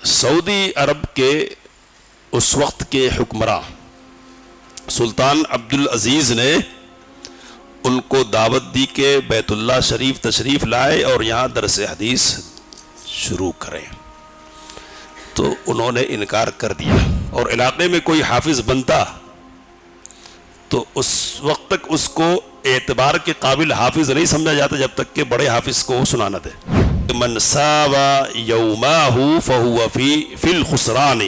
سعودی عرب کے اس وقت کے حکمراں سلطان عبدالعزیز نے ان کو دعوت دی کہ بیت اللہ شریف تشریف لائے اور یہاں درس حدیث شروع کریں، تو انہوں نے انکار کر دیا، اور علاقے میں کوئی حافظ بنتا تو اس وقت تک اس کو اعتبار کے قابل حافظ نہیں سمجھا جاتا جب تک کہ بڑے حافظ کو سنا نہ دے۔ من ساوا یوماہ فہو فی الخسران،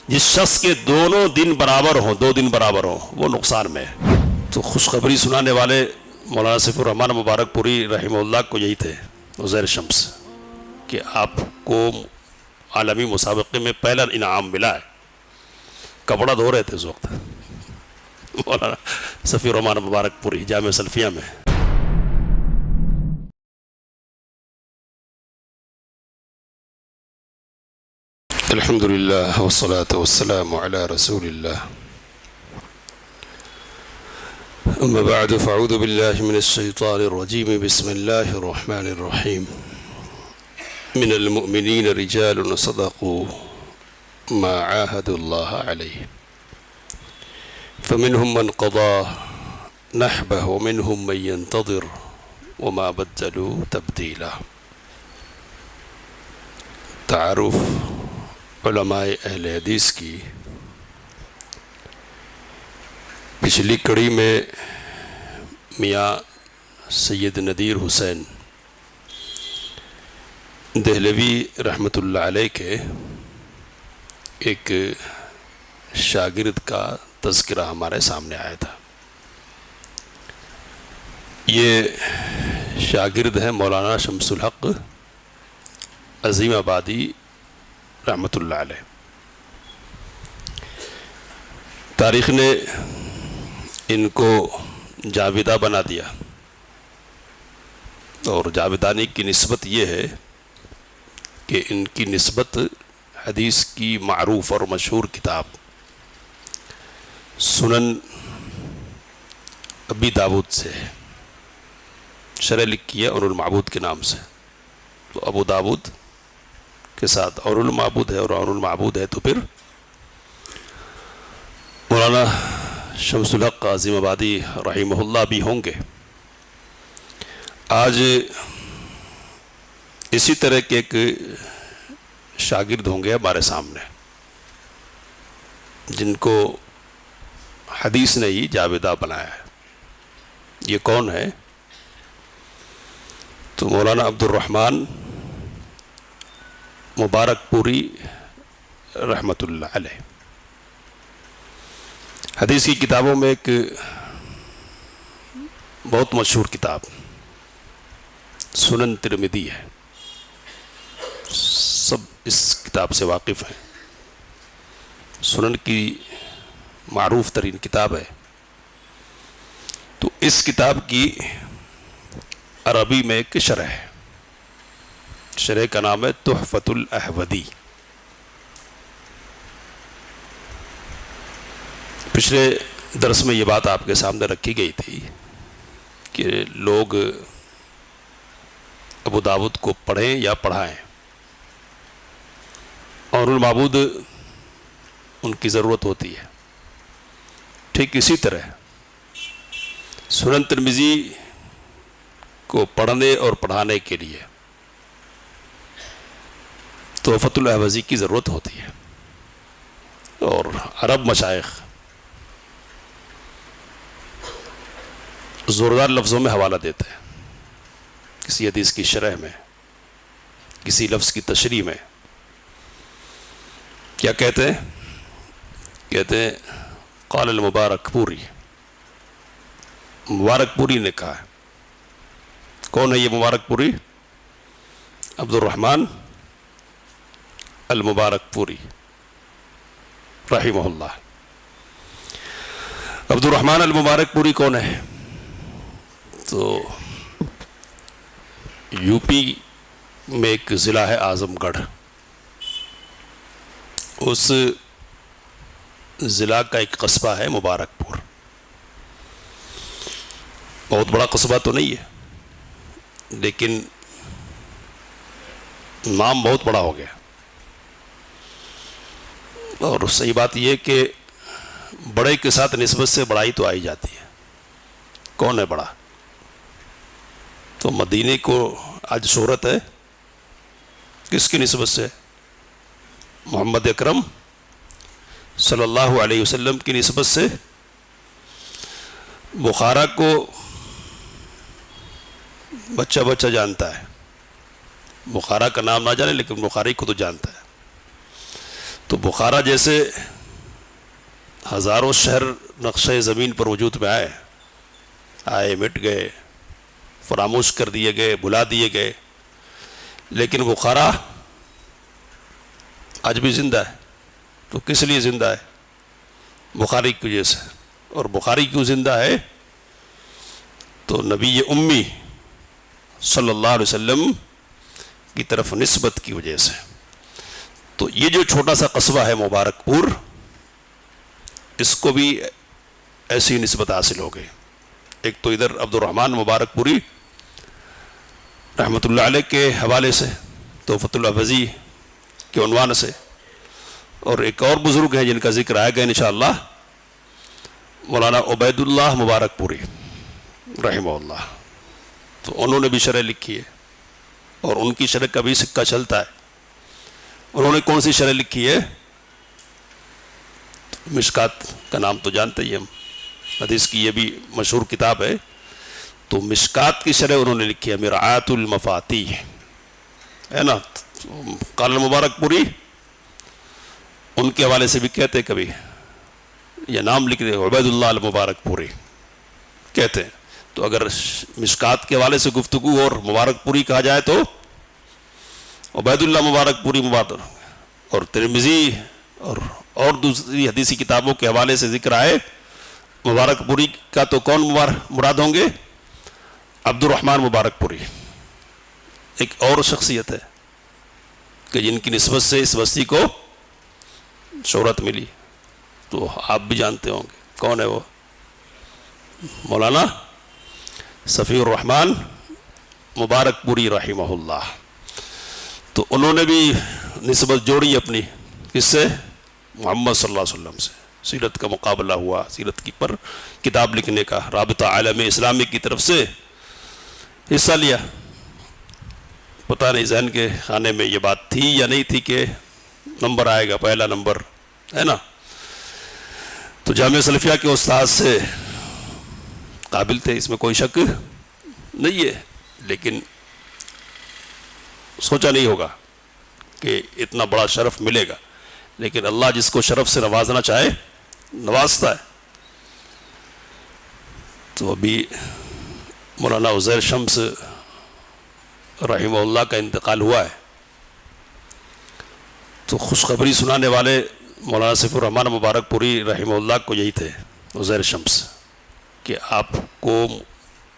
جس شخص کے دونوں دن برابر ہوں، 2 دن برابر ہوں، وہ نقصان میں ہے۔ تو خوشخبری سنانے والے مولانا سیف الرحمن مبارک پوری رحمہ اللہ کو یہی تھے عزیر شمس، کہ آپ کو عالمی مسابقے میں پہلا انعام ملا ہے۔ کپڑا دھو رہے تھے اس وقت مولانا سفی الرحمن مبارک پوری جامعہ سلفیہ میں۔ الحمدللہ والصلاة والسلام علی رسول اللہ، اما بعد فاعوذ باللہ من الشیطان الرجیم، بسم اللہ الرحمن الرحیم۔ من المؤمنین رجال صدقوا ما عاهدوا اللہ علیہ، فمنهم من قضى نحبه ومنهم من ينتظر وما بدلوا تبدیلا۔ تعارف علماء اہل حدیث کی پچھلی کڑی میں میاں سید نذیر حسین دہلوی رحمۃ اللہ علیہ کے ایک شاگرد کا تذکرہ ہمارے سامنے آیا تھا۔ یہ شاگرد ہیں مولانا شمس الحق عظیم آبادی رحمۃ اللہ علیہ۔ تاریخ نے ان کو جاویدہ بنا دیا، اور جاویدانی کی نسبت یہ ہے کہ ان کی نسبت حدیث کی معروف اور مشہور کتاب سنن ابی داود سے ہے۔ شرح لکھی ہے اور المعبود کے نام سے، تو ابو داود کے ساتھ اور المعبود ہے، اور المعبود ہے تو پھر مولانا شمس الحق عظیم آبادی رحمہ اللہ بھی ہوں گے۔ آج اسی طرح کے ایک شاگرد ہوں گے ہمارے سامنے، جن کو حدیث نے ہی جاویدہ بنایا ہے۔ یہ کون ہے؟ تو مولانا عبد الرحمن مبارک پوری رحمۃ اللہ علیہ۔ حدیث کی کتابوں میں ایک بہت مشہور کتاب سنن ترمذی ہے، سب اس کتاب سے واقف ہیں۔ سنن کی معروف ترین کتاب ہے۔ تو اس کتاب کی عربی میں ایک شرح ہے، شرح کا نام ہے تحفۃ الاحوذی۔ پچھلے درس میں یہ بات آپ کے سامنے رکھی گئی تھی کہ لوگ ابو داود کو پڑھیں یا پڑھائیں، اور المعبود ان کی ضرورت ہوتی ہے۔ ٹھیک اسی طرح سنن ترمذی کو پڑھنے اور پڑھانے کے لیے تحفۃ الاحوذی کی ضرورت ہوتی ہے، اور عرب مشائخ زوردار لفظوں میں حوالہ دیتے ہیں۔ کسی حدیث کی شرح میں، کسی لفظ کی تشریح میں کیا کہتے ہیں؟ کہتے ہیں قال المبارک پوری، مبارک پوری نے کہا ہے۔ کون ہے یہ مبارک پوری؟ عبد الرحمن المبارک پوری رحمہ اللہ۔ عبد الرحمن المبارک پوری کون ہے؟ تو یو پی میں ایک ضلع ہے اعظم گڑھ، اس ضلع کا ایک قصبہ ہے مبارک پور۔ بہت بڑا قصبہ تو نہیں ہے، لیکن نام بہت بڑا ہو گیا۔ اور صحیح بات یہ کہ بڑے کے ساتھ نسبت سے بڑائی تو آئی جاتی ہے. کون ہے بڑا؟ تو مدینے کو آج شہرت ہے کس کی نسبت سے؟ محمد اکرم صلی اللہ علیہ وسلم کی نسبت سے. بخارا کو بچہ بچہ جانتا ہے، بخارا کا نام نہ جانے لیکن بخاری کو تو جانتا ہے. تو بخارا جیسے ہزاروں شہر نقشہ زمین پر وجود میں آئے مٹ گئے، فراموش کر دیے گئے، بھلا دیے گئے، لیکن بخارا آج بھی زندہ ہے. تو کس لیے زندہ ہے؟ بخاری کی وجہ سے. اور بخاری کیوں زندہ ہے؟ تو نبی امی صلی اللہ علیہ وسلم کی طرف نسبت کی وجہ سے. تو یہ جو چھوٹا سا قصبہ ہے مبارک پور، اس کو بھی ایسی نسبت حاصل ہو گئی. ایک تو ادھر عبد الرحمن مبارک پوری رحمۃ اللہ علیہ کے حوالے سے، تحفۃ الحفظی کے عنوان سے، اور ایک اور بزرگ ہیں جن کا ذکر آئے گا انشاءاللہ، مولانا عبید اللہ مبارک پوری رحمہ اللہ. تو انہوں نے بھی شرح لکھی ہے اور ان کی شرح کا بھی سکہ چلتا ہے. انہوں نے کون سی شرح لکھی ہے؟ مشکات کا نام تو جانتے ہی ہم، حدیث کی یہ بھی مشہور کتاب ہے. تو مشکات کی شرح انہوں نے لکھی ہے مرآۃ المفاتیح، ہے نا. قال مبارک پوری ان کے حوالے سے بھی کہتے، کبھی یہ نام لکھ دے عبید اللہ المبارک پوری کہتے ہیں. تو اگر مشکات کے حوالے سے گفتگو اور مبارک پوری کہا جائے تو عبید اللہ مبارک پوری مبارک، اور ترمذی اور دوسری حدیثی کتابوں کے حوالے سے ذکر آئے مبارک پوری کا تو کون مراد ہوں گے؟ عبد الرحمن مبارک پوری. ایک اور شخصیت ہے کہ جن کی نسبت سے اس بستی کو شہرت ملی، تو آپ بھی جانتے ہوں گے کون ہے وہ؟ مولانا صفی الرحمن مبارک پوری رحمہ اللہ. تو انہوں نے بھی نسبت جوڑی اپنی کس سے؟ محمد صلی اللہ علیہ وسلم سے. سیرت کا مقابلہ ہوا، سیرت کی پر کتاب لکھنے کا، رابطہ عالم اسلامی کی طرف سے حصہ لیا. پتہ نہیں ذہن کے خانے میں یہ بات تھی یا نہیں تھی کہ نمبر آئے گا، پہلا نمبر، ہے نا. تو جامعہ سلفیہ کے استاد سے قابل تھے، اس میں کوئی شک نہیں ہے، لیکن سوچا نہیں ہوگا کہ اتنا بڑا شرف ملے گا. لیکن اللہ جس کو شرف سے نوازنا چاہے نوازتا ہے. تو ابھی مولانا عزیر شمس رحمہ اللہ کا انتقال ہوا ہے. تو خوشخبری سنانے والے مولانا صفی الرحمن مبارک پوری رحمہ اللہ کو یہی تھے، عزیر شمس، کہ آپ کو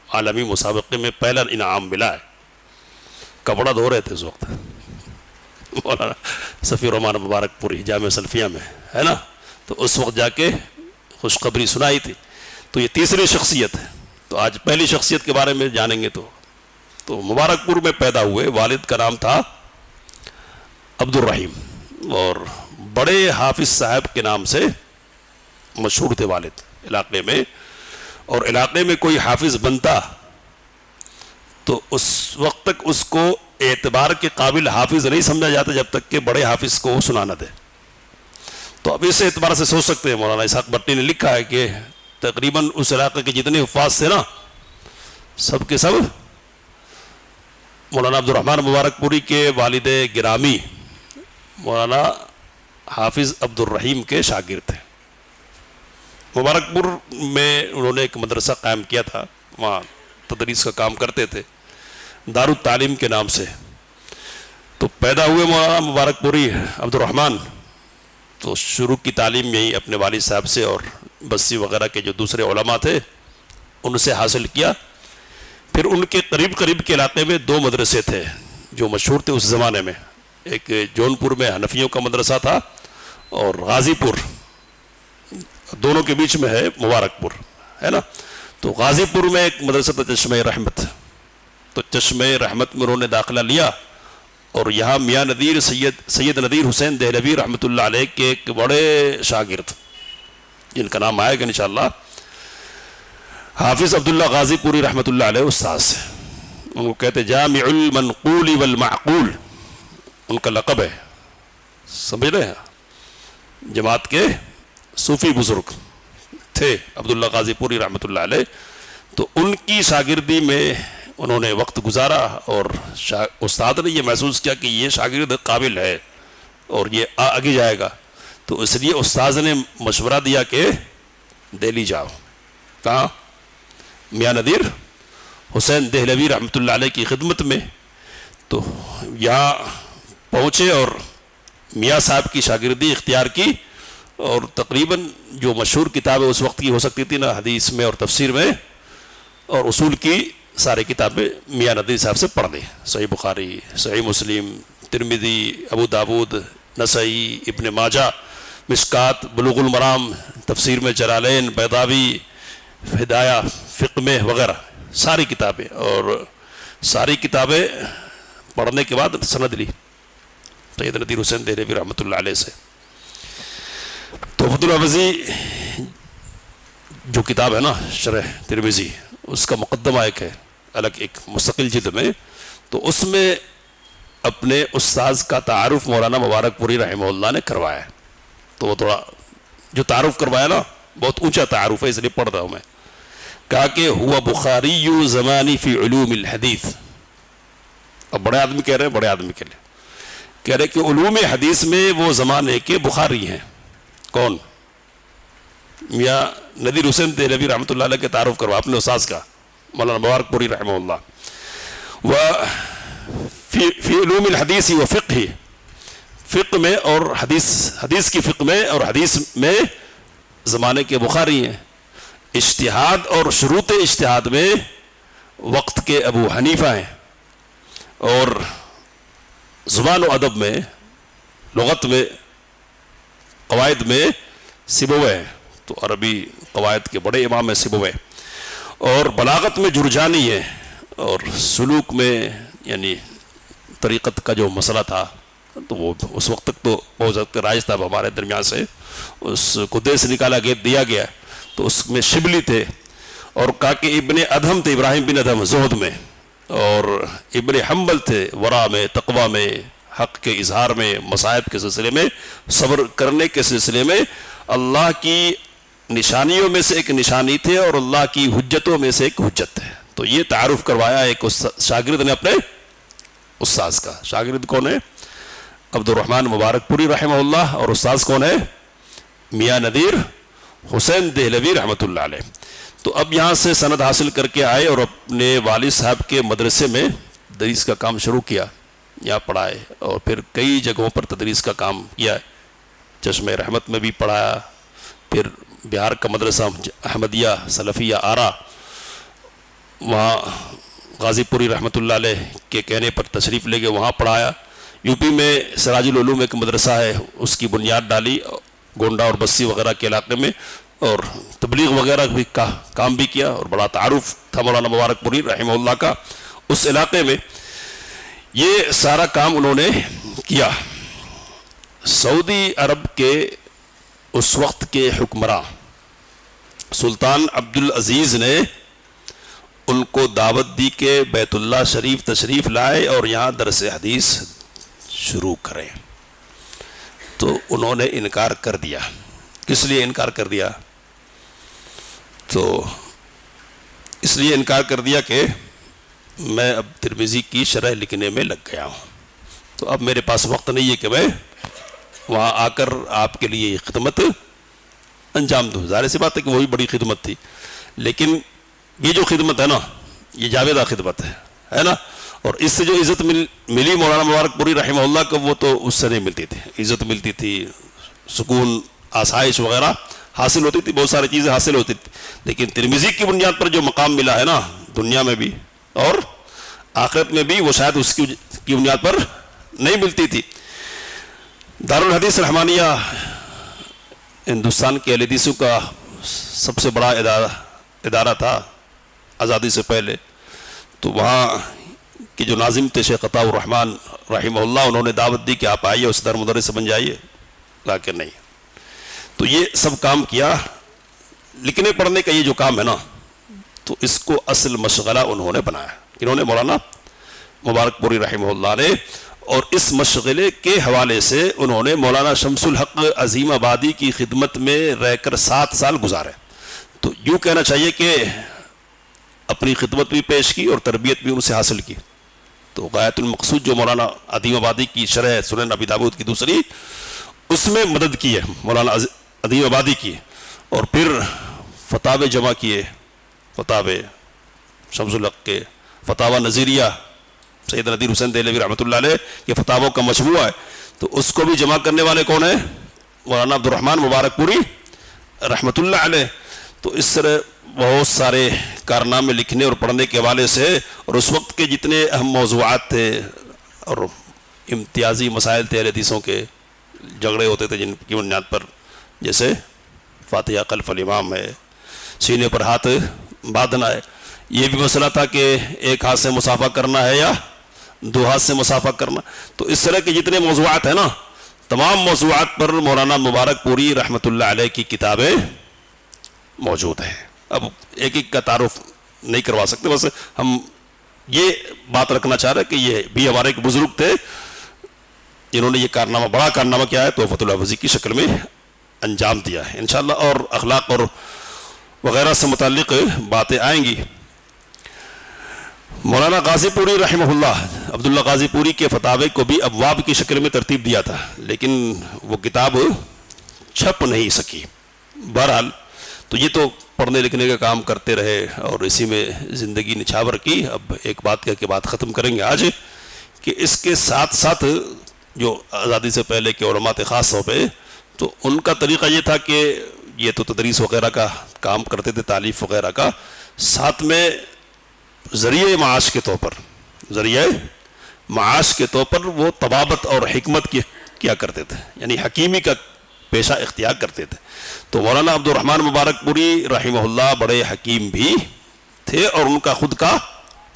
عالمی مسابقے میں پہلا انعام ملا ہے. کپڑا دھو رہے تھے اس وقت مولانا صفی الرحمن مبارک پوری جامعہ سلفیہ میں، ہے نا. تو اس وقت جا کے خوشخبری سنائی تھی. تو یہ تیسری شخصیت ہے. تو آج پہلی شخصیت کے بارے میں جانیں گے. تو مبارک پور میں پیدا ہوئے، والد کا نام تھا عبد الرحیم، اور بڑے حافظ صاحب کے نام سے مشہور تھے والد علاقے میں. اور علاقے میں کوئی حافظ بنتا تو اس وقت تک اس کو اعتبار کے قابل حافظ نہیں سمجھا جاتا جب تک کہ بڑے حافظ کو سنا نہ دے. تو اب اس اعتبار سے سوچ سکتے ہیں، مولانا اسحاق بٹی نے لکھا ہے کہ تقریباً اس علاقے کے جتنے حفاظ تھے نا، سب کے سب مولانا عبد الرحمن مبارک پوری کے والد گرامی مولانا حافظ عبد الرحیم کے شاگرد تھے. مبارک پور میں انہوں نے ایک مدرسہ قائم کیا تھا، وہاں تدریس کا کام کرتے تھے دار التعلیم کے نام سے. تو پیدا ہوئے مولانا مبارک پوری عبد الرحمن، تو شروع کی تعلیم یہی اپنے والد صاحب سے اور بسی وغیرہ کے جو دوسرے علماء تھے ان سے حاصل کیا. پھر ان کے قریب کے علاقے میں دو مدرسے تھے جو مشہور تھے اس زمانے میں. ایک جونپور میں حنفیوں کا مدرسہ تھا اور غازی پور، دونوں کے بیچ میں ہے مبارک پور، ہے نا. تو غازی پور میں ایک مدرسہ تھا چشمہ رحمت. تو چشمہ رحمت میں انہوں نے داخلہ لیا اور یہاں میاں نذیر سید نذیر حسین دہلوی رحمۃ اللہ علیہ کے ایک بڑے شاگرد جن کا نام آئے گا انشاءاللہ، حافظ عبداللہ غازی پوری رحمۃ اللہ علیہ استاد سے، ان کو کہتے جامع المنقول والمعقول، ان کا لقب ہے، سمجھ رہے ہیں؟ جماعت کے صوفی بزرگ تھے عبداللہ غازی پوری رحمۃ اللہ علیہ، تو ان کی شاگردی میں انہوں نے وقت گزارا، اور استاد نے یہ محسوس کیا کہ یہ شاگرد قابل ہے اور یہ آگے جائے گا، تو اس لیے استاد نے مشورہ دیا کہ دہلی جاؤ۔ کہاں؟ میاں نذیر حسین دہلوی رحمۃ اللہ علیہ کی خدمت میں، تو یہاں پہنچے اور میاں صاحب کی شاگردی اختیار کی، اور تقریباً جو مشہور کتابیں اس وقت کی ہو سکتی تھی نا، حدیث میں اور تفسیر میں اور اصول کی ساری کتابیں میاں نذیر صاحب سے پڑھ لی، صحیح بخاری، صحیح مسلم، ترمذی، ابو داود، نسائی، ابن ماجہ، مشکات، بلوغ المرام، تفسیر میں جلالین، بیضاوی، ہدایہ، فقہ میں وغیرہ ساری کتابیں، اور ساری کتابیں پڑھنے کے بعد سند لی سید نذیر حسین دہلوی رحمۃ اللہ علیہ سے۔ تحفۃ الحوضی جو کتاب ہے نا شرح ترمذی، اس کا مقدمہ ایک ہے الگ ایک مستقل جلد میں، تو اس میں اپنے استاذ کا تعارف مولانا مبارک پوری رحمہ اللہ نے کروایا ہے، تو وہ تھوڑا جو تعارف کروایا نا بہت اونچا تعارف ہے، اس لیے پڑھ رہا ہوں میں۔ کہا کہ ہوا بخاری زمانی فی علوم الحدیث، اب بڑے آدمی کہہ رہے ہیں، بڑے آدمی کے لیے کہہ رہے کہ علوم حدیث میں وہ زمانے کے بخاری ہیں۔ کون؟ میاں نذیر حسین دہلوی رحمۃ اللہ علیہ کے تعارف کروا اپنے استاذ کا مولانا مبارک پوری رحمہ اللہ، و فی علوم الحدیث و فقہ، فقہ میں اور حدیث کی فقہ میں اور حدیث میں زمانے کے بخاری ہیں۔ اجتہاد اور شروط اجتہاد میں وقت کے ابو حنیفہ ہیں، اور زبان و ادب میں، لغت میں، قواعد میں سیبویہ ہیں، تو عربی قواعد کے بڑے امام ہیں سیبویہ، اور بلاغت میں جرجانی ہے، اور سلوک میں یعنی طریقت کا جو مسئلہ تھا تو وہ اس وقت تک تو بہت رائج تھا ہمارے درمیان سے، اس کو دیر سے نکالا دیا گیا، تو اس میں شبلی تھے، اور کہا کہ ابن ادہم تھے، ابراہیم بن ادہم زہد میں، اور ابن حنبل تھے ورع میں، تقوی میں، حق کے اظہار میں، مصائب کے سلسلے میں، صبر کرنے کے سلسلے میں اللہ کی نشانیوں میں سے ایک نشانی تھے، اور اللہ کی حجتوں میں سے ایک حجت ہے۔ تو یہ تعارف کروایا ایک شاگرد نے اپنے استاذ کا۔ شاگرد کون ہے؟ عبد الرحمن مبارک پوری رحمہ اللہ، اور استاذ کون ہے؟ میاں نذیر حسین دہلوی رحمۃ اللہ علیہ۔ تو اب یہاں سے سند حاصل کر کے آئے اور اپنے والد صاحب کے مدرسے میں تدریس کا کام شروع کیا، یہاں پڑھائے، اور پھر کئی جگہوں پر تدریس کا کام کیا، چشمہ رحمت میں بھی پڑھایا، پھر بہار کا مدرسہ احمدیہ سلفیہ آرا، وہاں غازی پوری رحمۃ اللہ علیہ کے کہنے پر تشریف لے کے وہاں پڑھایا۔ یو پی میں سراج العلوم ایک مدرسہ ہے، اس کی بنیاد ڈالی گونڈا اور بسی وغیرہ کے علاقے میں، اور تبلیغ وغیرہ بھی کا کام بھی کیا، اور بڑا تعارف تھا مولانا مبارک پوری رحمہ اللہ کا اس علاقے میں۔ یہ سارا کام انہوں نے کیا۔ سعودی عرب کے اس وقت کے حکمراں سلطان عبدالعزیز نے ان کو دعوت دی کہ بیت اللہ شریف تشریف لائے اور یہاں درس حدیث شروع کریں، تو انہوں نے انکار کر دیا۔ کس لیے انکار کر دیا؟ تو اس لیے انکار کر دیا کہ میں اب ترمذی کی شرح لکھنے میں لگ گیا ہوں، تو اب میرے پاس وقت نہیں ہے کہ میں وہاں آ کر آپ کے لیے خدمت انجام دوں۔ ظاہر سی بات ہے کہ وہی بڑی خدمت تھی، لیکن یہ جو خدمت ہے نا، یہ جاویدہ خدمت ہے نا، اور اس سے جو عزت ملی مولانا مبارک پوری رحمہ اللہ کو، وہ تو اس سے نہیں ملتی تھی۔ عزت ملتی تھی، سکون، آسائش وغیرہ حاصل ہوتی تھی، بہت ساری چیزیں حاصل ہوتی تھی، لیکن ترمذی کی بنیاد پر جو مقام ملا ہے نا، دنیا میں بھی اور آخرت میں بھی، وہ شاید اس کی بنیاد پر نہیں ملتی تھی۔ دارالحدیث رحمانیہ ہندوستان کے اہل حدیثوں کا سب سے بڑا ادارہ تھا آزادی سے پہلے، تو وہاں کہ جو ناظم تھے شیخ عطا الرحمن رحمہ اللہ، انہوں نے دعوت دی کہ آپ آئیے اس در مدرس بن جائیے، لیکن نہیں. تو یہ سب کام کیا. لکھنے پڑھنے کا یہ جو کام ہے نا، تو اس کو اصل مشغلہ انہوں نے بنایا، انہوں نے مولانا مبارک پوری رحمہ اللہ نے. اور اس مشغلے کے حوالے سے انہوں نے مولانا شمس الحق عظیم آبادی کی خدمت میں رہ کر 7 سال گزارے. تو یوں کہنا چاہیے کہ اپنی خدمت بھی پیش کی اور تربیت بھی ان سے حاصل کی. تو غایت المقصود جو مولانا عظیم آبادی کی شرح سنن ابی داؤد کی دوسری، اس میں مدد کی ہے مولانا عظیم آبادی کی. اور پھر فتاوے جمع کیے، فتاوے شمس الحق کے، فتاوی نظیریہ سید نذیر حسین دہلوی رحمۃ اللہ علیہ یہ فتاووں کا مجموعہ ہے. تو اس کو بھی جمع کرنے والے کون ہیں؟ مولانا عبد الرحمن مبارک پوری رحمۃ اللہ علیہ. تو اس طرح بہت سارے کارنامے لکھنے اور پڑھنے کے حوالے سے، اور اس وقت کے جتنے اہم موضوعات تھے اور امتیازی مسائل تھے اہل حدیثوں کے، جھگڑے ہوتے تھے جن کی بنیاد پر، جیسے فاتحہ خلف الامام ہے، سینے پر ہاتھ باندھنا ہے. یہ بھی مسئلہ تھا کہ ایک ہاتھ سے مصافحہ کرنا ہے یا 2 ہاتھ سے مصافحہ کرنا. تو اس طرح کے جتنے موضوعات ہیں نا، تمام موضوعات پر مولانا مبارک پوری رحمۃ اللہ علیہ کی کتابیں موجود ہیں. اب ایک ایک کا تعارف نہیں کروا سکتے، بس ہم یہ بات رکھنا چاہ رہے کہ یہ بھی ہمارے ایک بزرگ تھے جنہوں نے یہ کارنامہ، بڑا کارنامہ کیا ہے، تحفۃ الحفظی کی شکل میں انجام دیا ہے. انشاءاللہ اور اخلاق اور وغیرہ سے متعلق باتیں آئیں گی. مولانا غازی پوری رحمہ اللہ، عبداللہ غازی پوری کے فتاوے کو بھی ابواب کی شکل میں ترتیب دیا تھا، لیکن وہ کتاب چھپ نہیں سکی. بہرحال تو یہ تو پڑھنے لکھنے کا کام کرتے رہے اور اسی میں زندگی نچھاور کی. اب ایک بات کہہ کے بات ختم کریں گے آج، کہ اس کے ساتھ ساتھ جو آزادی سے پہلے کے علماء تھے خاص طور پہ، تو ان کا طریقہ یہ تھا کہ یہ تو تدریس وغیرہ کا کام کرتے تھے، تعلیف وغیرہ کا، ساتھ میں ذریعہ معاش کے طور پر، ذریعہ معاش کے طور پر وہ طبابت اور حکمت کیا کرتے تھے، یعنی حکیمی کا پیشہ اختیار کرتے تھے. تو مولانا عبد الرحمن مبارک پوری رحمہ اللہ بڑے حکیم بھی تھے اور ان کا خود کا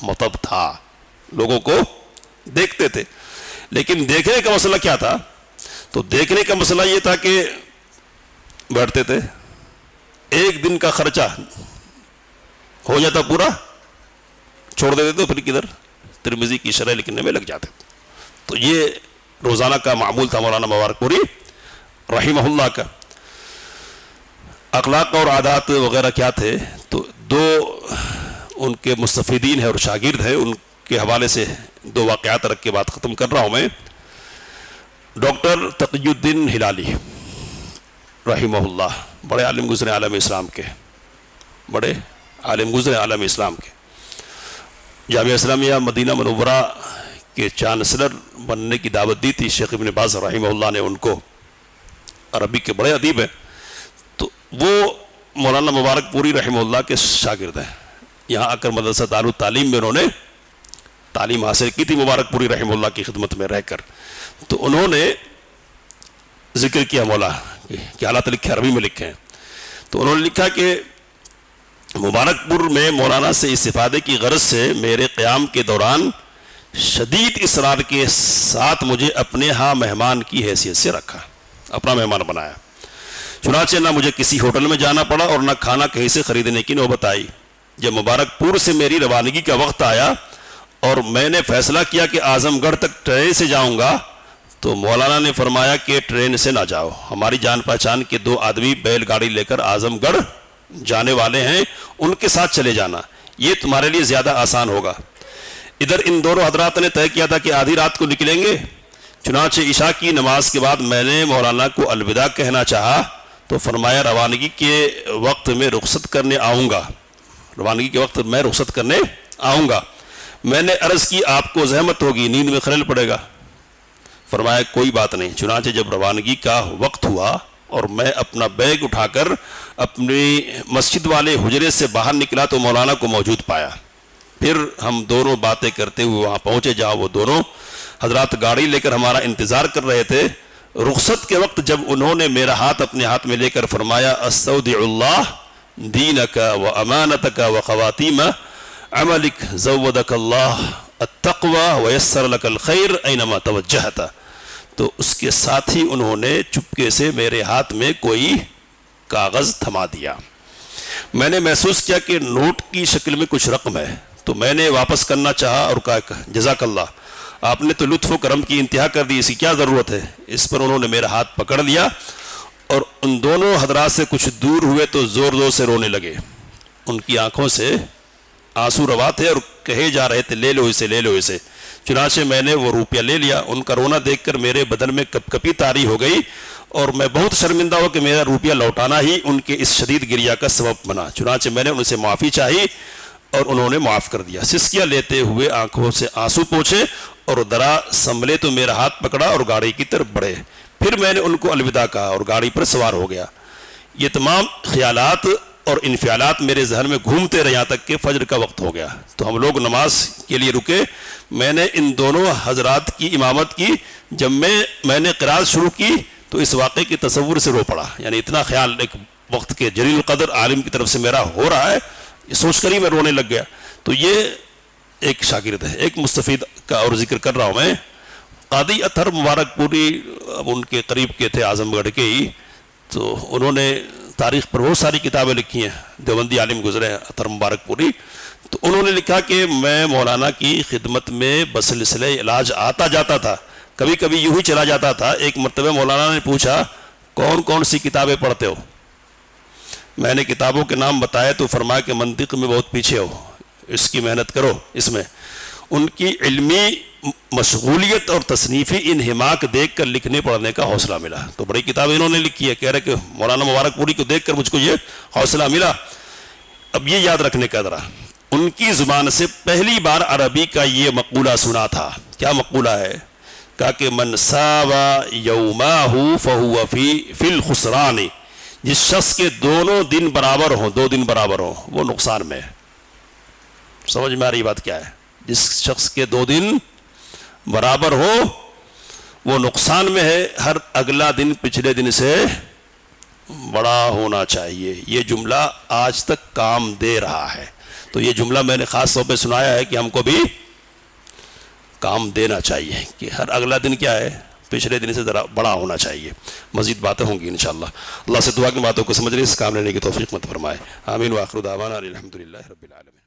مطب تھا، لوگوں کو دیکھتے تھے. لیکن دیکھنے کا مسئلہ کیا تھا؟ تو دیکھنے کا مسئلہ یہ تھا کہ بیٹھتے تھے، ایک دن کا خرچہ ہو جاتا پورا، چھوڑ دیتے تھے، پھر کدھر ترمذی کی شرح لکھنے میں لگ جاتے تھے. تو یہ روزانہ کا معمول تھا مولانا مبارک پوری رحمہ اللہ کا. اخلاق اور عادات وغیرہ کیا تھے؟ تو 2 ان کے مستفیدین ہیں اور شاگرد ہیں، ان کے حوالے سے 2 واقعات رکھ کے بات ختم کر رہا ہوں میں. ڈاکٹر تقی الدین ہلالی رحمہ اللہ، بڑے عالم گزرے عالم اسلام کے، بڑے عالم گزرے عالم اسلام کے. جامعہ اسلامیہ مدینہ منورہ کے چانسلر بننے کی دعوت دی تھی شیخ ابن باز رحمہ اللہ نے ان کو. عربی کے بڑے ادیب ہیں. تو وہ مولانا مبارک پوری رحمہ اللہ کے شاگرد ہیں. یہاں آ کر مدرسہ دار التعلیم میں انہوں نے تعلیم حاصل کی تھی مبارک پوری رحمہ اللہ کی خدمت میں رہ کر. تو انہوں نے ذکر کیا مولا کہ حالات لکھے، عربی میں لکھے ہیں. تو انہوں نے لکھا کہ مبارک پور میں مولانا سے استفادے کی غرض سے میرے قیام کے دوران شدید اصرار کے ساتھ مجھے اپنے ہاں مہمان کی حیثیت سے رکھا، اپنا مہمان بنایا. چنانچہ نہ مجھے کسی ہوٹل میں جانا پڑا اور نہ کھانا کہیں سے خریدنے کی نوبت آئی. جب مبارک پور سے میری روانگی کا وقت آیا اور میں نے فیصلہ کیا کہ اعظم گڑھ تک ٹرین سے جاؤں گا، تو مولانا نے فرمایا کہ ٹرین سے نہ جاؤ، ہماری جان پہچان کے 2 آدمی بیل گاڑی لے کر اعظم گڑھ جانے والے ہیں، ان کے ساتھ چلے جانا، یہ تمہارے لیے زیادہ آسان ہوگا. ادھر ان دونوں حضرات نے طے کیا تھا کہ آدھی رات کو نکلیں گے. چنانچہ عشاء کی نماز کے بعد میں نے مولانا کو الوداع کہنا چاہا تو فرمایا روانگی کے وقت میں رخصت کرنے آؤں گا، روانگی کے وقت میں رخصت کرنے آؤں گا. میں نے عرض کی آپ کو زحمت ہوگی، نیند میں خلل پڑے گا. فرمایا کوئی بات نہیں. چنانچہ جب روانگی کا وقت ہوا اور میں اپنا بیگ اٹھا کر اپنی مسجد والے حجرے سے باہر نکلا تو مولانا کو موجود پایا. پھر ہم دونوں باتیں کرتے ہوئے وہاں پہنچے جہاں وہ دونوں حضرات گاڑی لے کر ہمارا انتظار کر رہے تھے. رخصت کے وقت جب انہوں نے میرا ہاتھ اپنے ہاتھ میں لے کر فرمایا استودع اللہ دینک و امانتک و خواتیم عملک زودک اللہ التقوی ویسر لک الخیر اینما توجہت، تو اس کے ساتھ ہی انہوں نے چپکے سے میرے ہاتھ میں کوئی کاغذ تھما دیا۔ میں نے محسوس کیا کہ نوٹ کی شکل میں کچھ رقم ہے، تو میں نے واپس کرنا چاہا اور کہا جزاک اللہ، آپ نے تو لطف و کرم کی انتہا کر دی، اس کی کیا ضرورت ہے۔ اس پر انہوں نے میرا ہاتھ پکڑ لیا اور ان دونوں حضرات سے کچھ دور ہوئے تو زور زور سے رونے لگے۔ ان کی آنکھوں سے آنسو روا تھے اور کہے جا رہے تھے لے لو اسے، لے لو اسے۔ چنانچہ میں نے وہ روپیہ لے لیا۔ ان کا رونا دیکھ کر میرے بدن میں کپ کپی طاری ہو گئی اور میں بہت شرمندہ ہوا کہ میرا روپیہ لوٹانا ہی ان کے اس شدید گریہ کا سبب بنا۔ چنانچہ میں نے ان سے معافی چاہی اور انہوں نے معاف کر دیا۔ سسکیاں لیتے ہوئے آنکھوں سے آنسو پوچھے اور درا سنبھلے تو میرا ہاتھ پکڑا اور گاڑی کی طرف بڑھے۔ پھر میں نے ان کو الوداع کہا اور گاڑی پر سوار ہو گیا۔ یہ تمام خیالات اور انفعالات میرے ذہن میں گھومتے رہے یہاں تک کہ فجر کا وقت ہو گیا، تو ہم لوگ نماز کے لیے رکے۔ میں نے ان دونوں حضرات کی امامت کی۔ جب میں نے قرات شروع کی تو اس واقعے کے تصور سے رو پڑا، یعنی اتنا خیال ایک وقت کے جلیل القدر عالم کی طرف سے میرا ہو رہا ہے، یہ سوچ کر ہی میں رونے لگ گیا۔ تو یہ ایک شاگرد ہے۔ ایک مستفید کا اور ذکر کر رہا ہوں میں، قاضی اطہر مبارک پوری، اب ان کے قریب کے تھے اعظم گڑھ کے ہی، تو انہوں نے تاریخ پر بہت ساری کتابیں لکھی ہیں، دیوبندی عالم گزرے ہیں اطہر مبارک پوری۔ تو انہوں نے لکھا کہ میں مولانا کی خدمت میں بسلسلہ علاج آتا جاتا تھا، کبھی کبھی یوں ہی چلا جاتا تھا۔ ایک مرتبہ مولانا نے پوچھا کون کون سی کتابیں پڑھتے ہو؟ میں نے کتابوں کے نام بتائے تو فرمایا کہ منطق میں بہت پیچھے ہو، اس کی محنت کرو اس میں۔ ان کی علمی مشغولیت اور تصنیفی انہماک دیکھ کر لکھنے پڑھنے کا حوصلہ ملا۔ تو بڑی کتاب انہوں نے لکھی ہے، کہہ رہے کہ مولانا مبارک پوری کو دیکھ کر مجھ کو یہ حوصلہ ملا۔ اب یہ یاد رکھنے کا ذرا، ان کی زبان سے پہلی بار عربی کا یہ مقولہ سنا تھا۔ کیا مقولہ ہے؟ کہا کہ من ساوا یوماہ فہو فی الخسران، جس شخص کے دونوں دن برابر ہوں، دو دن برابر ہوں، وہ نقصان میں ہے۔ سمجھ میں آ رہی بات کیا ہے؟ جس شخص کے دو دن برابر ہو وہ نقصان میں ہے، ہر اگلا دن پچھلے دن سے بڑا ہونا چاہیے۔ یہ جملہ آج تک کام دے رہا ہے، تو یہ جملہ میں نے خاص طور پہ سنایا ہے کہ ہم کو بھی کام دینا چاہیے کہ ہر اگلا دن کیا ہے، پچھلے دن سے ذرا بڑا ہونا چاہیے۔ مزید باتیں ہوں گی انشاءاللہ۔ اللہ سے دعا کی باتوں کو سمجھ رہے اس کام لینے کی توفیق مت فرمائے۔ آمین۔ وآخر دعوانا الحمدللہ رب العالمین۔